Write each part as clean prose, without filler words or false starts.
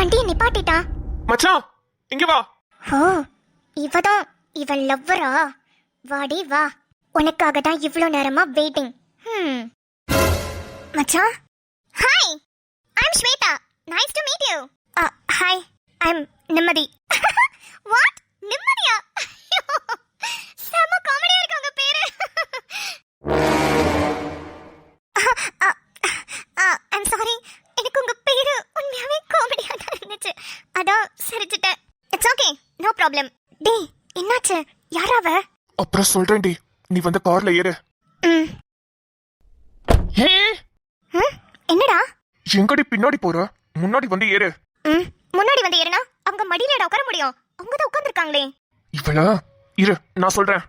வண்டியை நிப்பாட்டிட்டா. மச்சான் இங்க வா. ஓ, இவதான் இவன் லவ்வரா? வாடி வா, உனக்காக தான் இவ்ளோ நேரமா வெயிட்டிங். மச்சான். Hi, I am Shweta. Nice to meet you. Hi, I am Nimmathi. What? நிம்மதியா? செம காமெடியா இருக்கு உங்க பேரு. ஐம் சாரி, எனக்கு உங்க பேரு உண்மையாவே காமெடியா தான் இருந்துச்சு, அதான் சிரிச்சிட்டேன். It's okay, no problem. டேய், என்னாச்சு? யாராவ? அப்புறம் சொல்றேன் டி, நீ வந்து கார்ல ஏறு. ஏ என்னடா? எங்கடி பின்னாடி போற? முன்னாடி வந்து ஏறு. முன்னாடி வந்து ஏறுனா அவங்க மடியில உட்கார முடியும், அவங்க தான் உட்கார்ந்திருக்காங்களே. இவளா? இரு, நான் சொல்றேன்.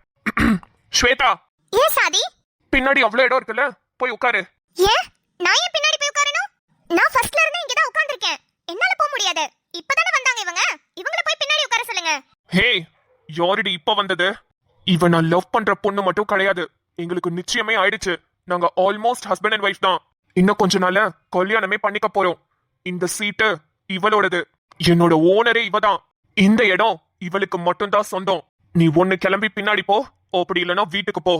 ஸ்வேதா, ஏன் சாதி? பின்னாடி அவ்வளவு இடம் இருக்குல்ல, போய் உட்காரு. ஏன் நான் ஏன் பின்னாடி போய் உட்காரணும்? நான் ஃபர்ஸ்ட்ல இருந்து இங்க தான் உட்கார்ந்திருக்கேன், என்னால போக முடியாது. இப்பதானே வந்தாங்க இவங்க, இவங்கள போய் பின்னாடி உட்கார சொல்லுங்க. ஹே, யாரடி இப்ப வந்தது? இவ நான் லவ் பண்ற பொண்ணு மட்டும் கிடையாது, எங்களுக்கு நிச்சயமே ஆயிடுச்சு. நாங்க ஆல்மோஸ்ட் ஹஸ்பண்ட் அண்ட் ஒய்ஃப் தான். இன்னும் கொஞ்ச நாள்ல கல்யாணமே பண்ணிக்க போறோம். இந்த சீட்டு இவளோடது, என்னோட ஓனரே இவதான். இந்த இடம் இவளுக்கு மட்டும்தான் சொந்தம். நீ ஒண்ணு கிளம்பி பின்னாடி போ, அப்படி இல்லைன்னா வீட்டுக்கு போ.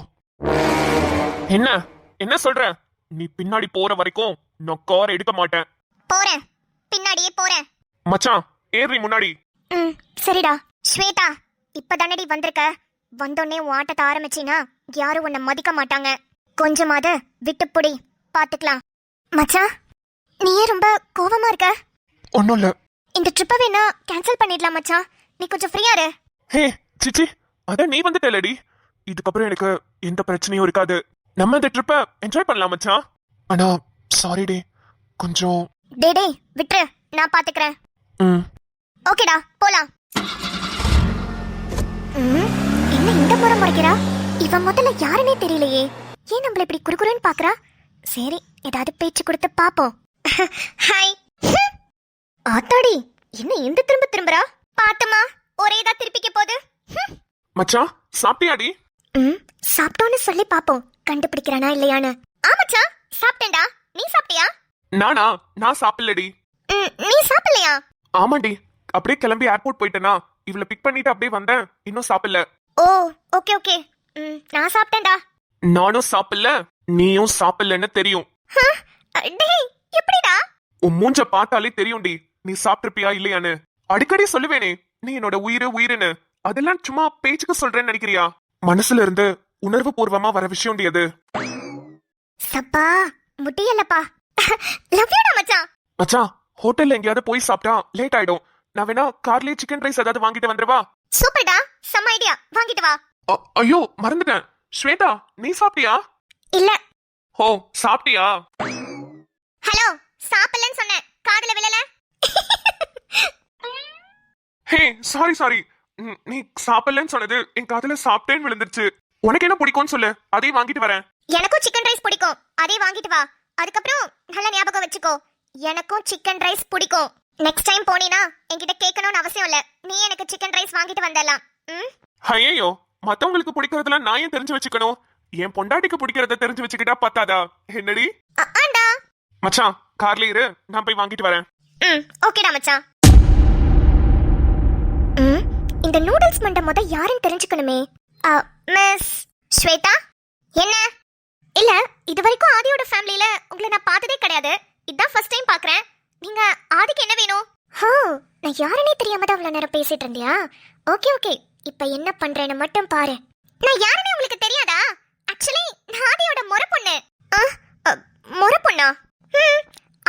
என்ன என்ன சொல்ற? நீ பின்னாடி போற வரைக்கும் நான் கார் எடுக்க மாட்டேன். போறேன், பின்னாடியே போறேன். மச்சான் ஏறி முன்னாடி. சரிடா. ஸ்வேதா, இப்பதானடி வந்திருக்க, வந்தோடனே உன் ஆட்டத்தை ஆரம்பிச்சினா யாரும் உன்னை மதிக்க மாட்டாங்க. கொஞ்சமாவது விட்டுப்புடி, பாத்துக்கலாம். மச்சான், நீயே ரொம்ப கோவமா இருக்க. ஒன்னும் இல்ல. இந்த ட்ரிப்பை வேணா கேன்சல் பண்ணிடலாம் மச்சான், நீ கொஞ்சம் ஃப்ரீயா இரு. ஹே சிச்சி, அத நீ வந்துட்டலடி, இதுக்கப்புறம் எனக்கு எந்த பிரச்சனையும் இருக்காது. நம்ம இந்த ட்ரிப்பை என்ஜாய் பண்ணலாம் மச்சான். ஆனா சாரி டே, கொஞ்சம். டே விட்டுரு, நான் பாத்துக்கிறேன். ஓகேடா, போலாம். என்ன இந்த முறை முறைக்கிறா? இவன் முதல்ல யாருன்னே தெரியலையே, ஏன் நம்மள இப்படி குறுகுறுன்னு பாக்குறா? சரி, ஏதாவது பேச்சு கொடுத்து பாப்போம். ஹாய். ஆத்தாடி, என்ன இந்த திரும்ப திரும்புறா? பாத்துமா, ஒரேதா திருப்பிக்க போகுது. மச்சான் சாப்பிட்டியாடி? சாப்பிட்டோன்னு சொல்லி பாப்போம், கண்டுபிடிக்கிறானா இல்லையான்னு. மச்சான் சாப்பிட்டேன்டா, நீ சாப்பிட்டியா? நானா? நான் சாப்பிடலடி. நீ சாப்பிடலையா? ஆமாடி, அப்படியே கிளம்பி ஏர்போர்ட் போயிட்டேனா, இவளை பிக் பண்ணிட்டு அப்படியே வந்தேன், இன்னும் சாப்பிடல. ஓ, ஓகே ஓகே. நான் சாப்பிட்டேன்டா. நானும் சாப்பிடல, நீயும் சாப்பிடலன்னு தெரியும். டேய், எப்படிடா? உன் மூஞ்ச பார்த்தாலே தெரியும்டி நீ சாப்பிட்டிருப்பியா இல்லையான்னு. அடிக்கடி சொல்லுவேனே நீ என்னோட உயிரு உயிருன்னு, அதெல்லாம் சும்மா பேச்சுக்கு சொல்றேன்னு நினைக்கிறியா? மனசுல இருந்து உணர்வு பூர்வமா வர விஷயம் அது. சப்பா முடியலப்பா. லவ் யூ டா மச்சான். மச்சான், ஹோட்டல்ல எங்கயாவது போய் சாப்பிட்டா லேட் ஆயிடும். நான் வேணா கார்லயே சிக்கன் ரைஸ் ஏதாவது வாங்கிட்டு வந்துருவா? சூப்பர்டா, செம்ம ஐடியா, வாங்கிட்டு வா. ஐயோ மறந்துட்டேன். ஸ்வேதா, நீ சாப்பிட்டியா? இல்ல. ஓ, சாப்பிட்டியா? ஹலோ, சாப்பிடலன்னு சொன்னேன், காதுல விழல. ஹே சாரி சாரி, நீ சாப்பிடலன்னு சொன்னது என் காதுல சாப்பிட்டேன்னு விழுந்துருச்சு. உனக்கு என்ன பிடிக்கும்னு சொல்லு, அதையும் வாங்கிட்டு வரேன். எனக்கும் சிக்கன் ரைஸ் பிடிக்கும், அதே வாங்கிட்டு வா. அதுக்கப்புறம் நல்ல ஞாபகம் வச்சுக்கோ, எனக்கும் சிக்கன் ரைஸ் பிடிக்கும். நெக்ஸ்ட் டைம் போனீனா என்கிட்ட கேட்கணும்னு அவசியம் இல்ல, நீ எனக்கு சிக்கன் ரைஸ் வாங்கிட்டு வந்தலாம். ஐயோ, மத்தவங்களுக்கு பிடிக்கிறதுலாம் நான் ஏன் தெரிஞ்சு வச்சுக்கணும்? என் பொண்டாட்டிக்கு பிடிக்கிறத தெரிஞ்சு வச்சுக்கிட்டா பத்தாதா? என்னடி? ஆண்டா. மச்சான் கார்ல இரு, நான் போய் வாங்கிட்டு வரேன். ஓகேடா மச்சான். இந்த நூடுல்ஸ் மண்ட முத யாருன்னு தெரிஞ்சுக்கணுமே. மிஸ் ஸ்வேதா. என்ன? இல்ல, இது வரைக்கும் ஆதியோட ஃபேமிலில உங்களை நான் பார்த்ததே கிடையாது, இதான் ஃபர்ஸ்ட் டைம் பார்க்கறேன். நீங்க ஆதிக்கு என்ன வேணும்? நான் யாருன்னே தெரியாம தான் அவ்வளவு நேரம் பேசிட்டு இருந்தியா? ஓகே ஓகே, இப்ப என்ன பண்றேன்னு மட்டும் பாரு. நான் யாருன்னே உங்களுக்கு தெரியாதா? ஆக்சுவலி நான் ஆதியோட முறை பொண்ணு. முறை பொண்ணா?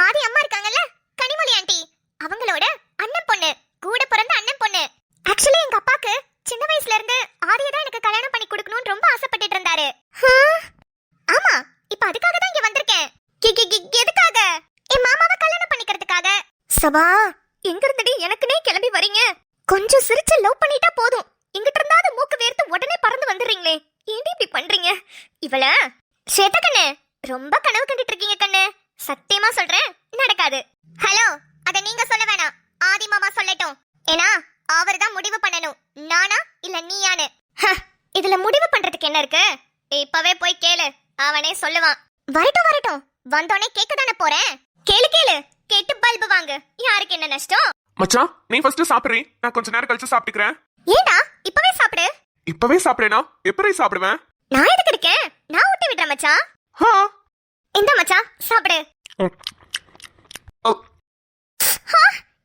ஆதி அம்மா இருக்காங்கல்ல, கனிமொழி ஆண்டி, அவங்களோட அண்ணன் பொண்ணு, கூட பிறந்த அண்ணன் பொண்ணு. ஆக்சுவலி எங்க அப்பாக்கு சின்ன வயசுல இருந்து ஆதியை தான் எனக்கு கல்யாணம் பண்ணி கொடுக்கணும்னு ரொம்ப ஆசைப்பட்டுட்டு இருந்தாரு. ஆமா, இப்ப அதுக்காக தான் இங்க வந்திருக்கேன். எதுக்காக? என் மாமாவை கல்யாணம் பண்ணிக்கிறதுக்காக. சபா, எங்க இருந்தடி எனக்குனே கிளம்பி வரீங்க? கொஞ்சம் சிரிச்சு லவ் பண்ணிட்டா போதும், இங்கிட்ட இருந்தாத மூக்கு வேர்த்து உடனே பறந்து வந்துடுறீங்களே, ஏன்டி இப்படி பண்றீங்க? இவள ஸ்வேதா கண்ணு, ரொம்ப கனவு கண்டுட்டு இருக்கீங்க கண்ணு, சத்தியமா சொல்றேன் நடக்காது. ஹலோ, அத நீங்க சொல்ல வேணாம், ஆதி மாமா சொல்லட்டும். ஏன்னா அவர்தான் முடிவு பண்ணணும், நானா இல்ல நீயானு. இதுல முடிவு பண்றதுக்கு என்ன இருக்கு? இப்பவே போய் கேளு, அவனே சொல்லுவான். வரட்டும் வரட்டும், வந்தோடனே கேட்க தானே போறேன். கேளு கேளு, கேட்டு பல்பு வாங்கு. யாருக்கு என்ன நஷ்டம்? மச்சான் நீ ஃபர்ஸ்ட் சாப்பிடுறீ, நான் கொஞ்ச நேரம் கழிச்சு சாப்பிட்டுக்கிறேன். ஏண்டா இப்பவே சாப்பிடு. இப்பவே சாப்பிடேனா எப்படி சாப்பிடுவேன்? நான் எதுக்கு இருக்கேன்? நான் ஊட்டி விடுறேன் மச்சான். ஹா இந்த மச்சான் சாப்பிடு. ஓ,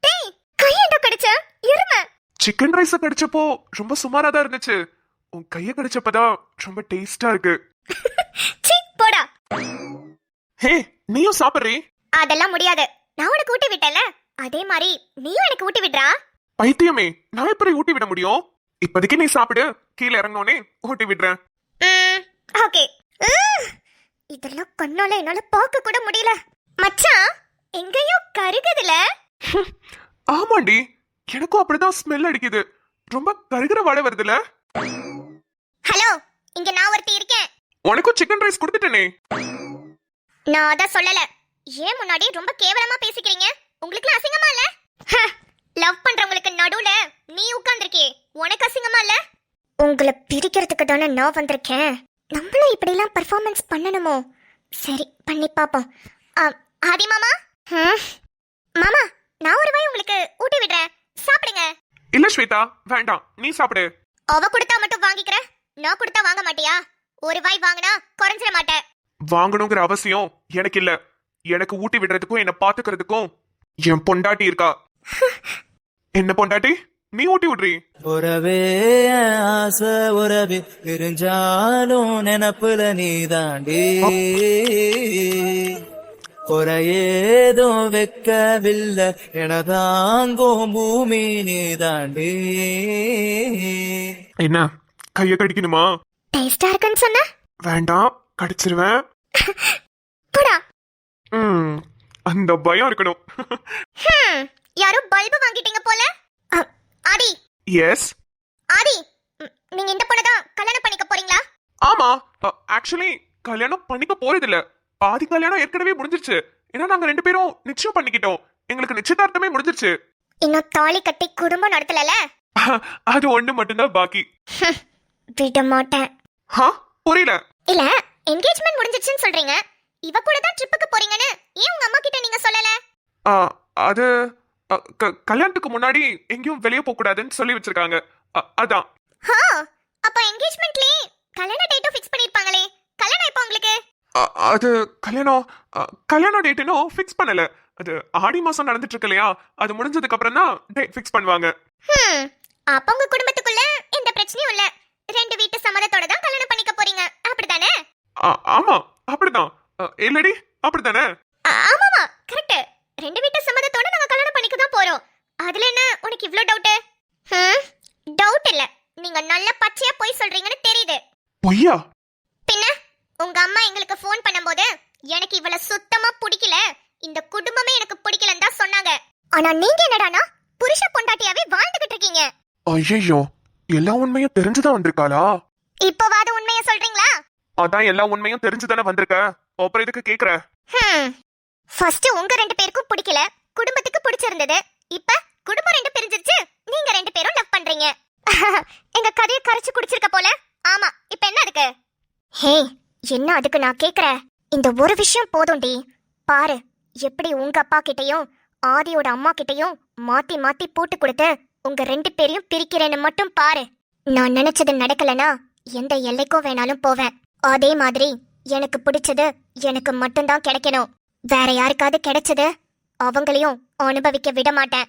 டேய் கையேண்டா கடிச்ச எருமை. சிக்கன் ரைஸ் கடிச்சப்போ ரொம்ப சுமாரா தான் இருந்துச்சு. உன் கைய கடிச்சப்பதான் ரொம்ப டேஸ்டா இருக்கு. சீ போடா. ஹே நீயும் சாப்பிடுறீ? அதெல்லாம் முடியாது. நான் உனக்கு ஊட்டி விட்டேன்ல, அதே மாதிரி நீயும் எனக்கு ஊட்டி விடுறா. பைத்தியமே, நான் எப்படி ஊட்டி விட முடியும்? இப்போதைக்கு நீ சாப்பிடு, கீழே இறங்கனோனே ஊட்டி விடுறேன். ஓகே. இதெல்லாம் கண்ணால என்னால பார்க்க கூட முடியல. மச்சான் எங்கேயோ கருகுதுல. ஆமாண்டி, எனக்கும் அப்படிதான் ஸ்மெல் அடிக்குது. ரொம்ப கருகிற வாடை வருதுல. ஹலோ, இங்க நான் ஒருத்தி இருக்கேன். உனக்கும் சிக்கன் ரைஸ் கொடுத்துட்டேனே. நான் அத சொல்லல. ஏன் முன்னாடி ரொம்ப கேவலமா பேசிக்கிறீங்க? உங்களுக்கு அசிங்கமா இல்ல? லவ் பண்றவங்களுக்கு நடுவுல நீ உட்கார்ந்திருக்கே, உனக்கு அசிங்கமா இல்ல? உங்களை பிரிக்கிறதுக்கு தானே நான் வந்திருக்கேன். நம்மளும் இப்படி எல்லாம் பெர்ஃபார்மன்ஸ் பண்ணணுமோ? சரி பண்ணி பாப்போம். ஆதி மாமா, மாமா நான் ஒரு வாய் உங்களுக்கு ஊட்டி விடுறேன், சாப்பிடுங்க. இல்ல ஸ்வேதா, வேண்டாம், நீ சாப்பிடு. அவ கொடுத்தா மட்டும் வாங்கிக்கிற, நான் கொடுத்தா வாங்க மாட்டியா? ஒரு வாய் வாங்கினா குறைஞ்சிட மாட்டேன். வாங்கணுங்கிற அவசியம் எனக்கு இல்ல. எனக்கு ஊட்டி விடுறதுக்கும் என்ன பாத்துக்கிறதுக்கும் என் பொண்டாட்டி இருக்கா. என்ன பொண்டாட்டி? நீ ஊட்டி விடுறீ? உறவே ஆசை உறவே பிரிஞ்சாலும் நினப்புல நீ தாண்டி குறையேதும் வைக்கவில்லை எனதாங்கும் பூமி நீ தாண்டி. என்ன கைய கடிக்கணுமா? டேஸ்டா இருக்குன்னு சொன்ன? வேண்டாம், கடிச்சிருவேன். போடா. அந்த பயம் இருக்கணும். யாரோ பல்பு வாங்கிட்டீங்க போல. ஆதி. எஸ் ஆதி, நீங்க இந்த பொண்ணை தான் கல்யாணம் பண்ணிக்க போறீங்களா? ஆமா, ஆக்சுவலி கல்யாணம் பண்ணிக்க போறது இல்ல. பாதி கல்யாணம் ஏற்கனவே முடிஞ்சிருச்சு. ஏன்னா நாங்க 2 பேரும் நிச்சயம் பண்ணிக்கிட்டோம். எங்களுக்கு நிச்சயதார்த்தமே முடிஞ்சிருச்சு. இன்னும் தாலி கட்டி குடும்பம் நடத்தலல. அது ஒண்ணு மட்டும்தான் பாக்கி. விட மாட்டேன். புரியல. இல்ல, என்கேஜ்மெண்ட் முடிஞ்சிருச்சுன்னு சொல்றீங்க. இவ கூட தான் ட்ரிப்புக்கு போறீங்கன்னு ஏன் உங்க அம்மா கிட்ட நீங்க சொல்லல? அது கல்யாணத்துக்கு முன்னாடி எங்கேயும் வெளியே போக கூடாதுன்னு சொல்லி வச்சிருக்காங்க. அதான். அப்ப என்கேஜ்மெண்ட்லயே கல்யாண டேட் ஃபிக்ஸ் பண்ணிருப்பாங்களே. கல்யாணம் எப்போ உங்களுக்கு? அது கல்யாண டேட் இன்னும் ஃபிக்ஸ் பண்ணல. அது ஆடி மாசம் நடந்துட்டு இருக்கு இல்லையா, அது முடிஞ்சதுக்கு அப்புறம் தான் டேட் ஃபிக்ஸ் பண்ணுவாங்க. அப்ப உங்க குடும்பத்துக்குள்ள எந்த பிரச்சனையும் இல்ல. 2 வீட்டு சம்மதத்தோட தான் கல்யாணம் பண்ணிக்க போறீங்க, அப்படிதானே? ஆமா அப்படிதான். இல்லடி அப்படிதானே? ஆமாமா கரெக்ட். 2 வீட்டு சம்மதத்தோட நாங்க கல்யாணம் பண்ணிக்க தான் போறோம். அதுல என்ன உனக்கு இவ்ளோ டவுட்? டவுட் இல்ல, நீங்க நல்ல பச்சையா போய் சொல்றீங்கன்னு தெரியுது. பொய்யா? பின்ன உங்க அம்மா எங்களுக்கு ஃபோன் பண்ணும்போது எனக்கு இவள சுத்தமா பிடிக்கல, இந்த குடும்பமே எனக்கு பிடிக்கலன்னு தான் சொன்னாங்க. ஆனா நீங்க என்னடானா புருஷ பொண்டாட்டியாவே வாழ்ந்துகிட்டு இருக்கீங்க. ஐயோ, எல்லா உண்மையும் தெரிஞ்சுதான் வந்திருக்காளா? இப்போவாது உண்மையை சொல்றீங்களா? அதான் எல்லா உண்மையும் தெரிஞ்சுதானே வந்திருக்க. அப்புறம் இதுக்கு கேக்குற? ஃபர்ஸ்ட் உங்க 2 பேருக்கும் பிடிக்கல, குடும்பத்துக்கு பிடிச்சிருந்தது. இப்ப குடும்பம் 2 பிரிஞ்சிருச்சு, நீங்க 2 பேரும் லவ் பண்றீங்க. எங்க கதையை கரைச்சு குடிச்சிருக்க போல. ஆமா, இப்ப என்ன அதுக்கு? ஹே, என்ன அதுக்கு நான் கேக்குறேன். இந்த ஒரு விஷயம் போதும்டி. பாரு எப்படி உங்க அப்பா கிட்டயும் ஆதியோட அம்மா கிட்டயும் மாத்தி மாத்தி போட்டு கொடுத்து உங்க 2 பேரையும் பிரிக்கிறேன்னு மட்டும் பாரு. நான் நினைச்சது நடக்கலனா எந்த எல்லைக்கும் வேணாலும் போவேன். அதே மாதிரி எனக்கு பிடிச்சது எனக்கு மட்டும்தான் கிடைக்கணும். வேற யாருக்காவது கிடைச்சது அவங்களையும் அனுபவிக்க விட மாட்டேன்.